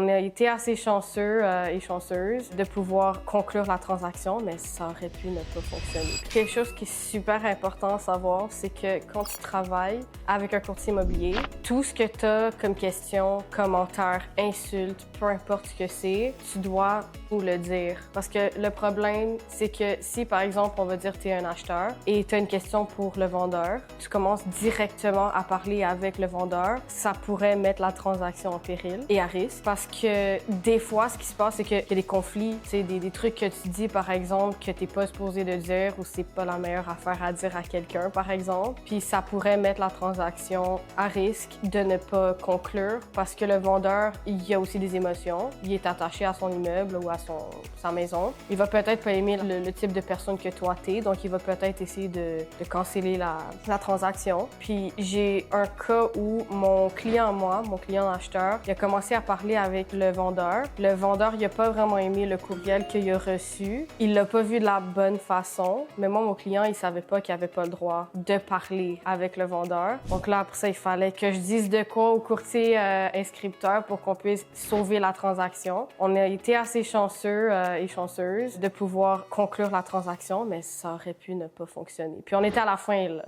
On a été assez chanceux et chanceuses de pouvoir conclure la transaction, mais ça aurait pu ne pas fonctionner. Quelque chose qui est super important à savoir, c'est que quand tu travailles avec un courtier immobilier, tout ce que tu as comme question, commentaire, insulte, peu importe ce que c'est, tu dois nous le dire. Parce que le problème, c'est que si, par exemple, on va dire que tu es un acheteur et tu as une question pour le vendeur, tu commences directement à parler avec le vendeur, ça pourrait mettre la transaction en péril et à risque. Parce que des fois, ce qui se passe, c'est qu'il y a des conflits, des trucs que tu dis, par exemple, que tu n'es pas supposé de dire ou c'est pas la meilleure affaire à dire à quelqu'un, par exemple. Puis ça pourrait mettre la transaction à risque de ne pas conclure parce que le vendeur, il y a aussi des émotions. Il est attaché à son immeuble ou à sa maison. Il va peut-être pas aimer le type de personne que toi t'es, donc il va peut-être essayer de canceller la transaction. Puis j'ai un cas où mon client acheteur, il a commencé à parler avec le vendeur. Le vendeur, il a pas vraiment aimé le courriel qu'il a reçu. Il l'a pas vu de la bonne façon, mais moi, mon client, il savait pas qu'il avait pas le droit de parler avec le vendeur. Donc là, après ça, il fallait que je dise de quoi au courtier inscripteur pour qu'on puisse sauver la transaction. On a été assez chanceux et chanceuses de pouvoir conclure la transaction, mais ça aurait pu ne pas fonctionner. Puis on était à la fin, là.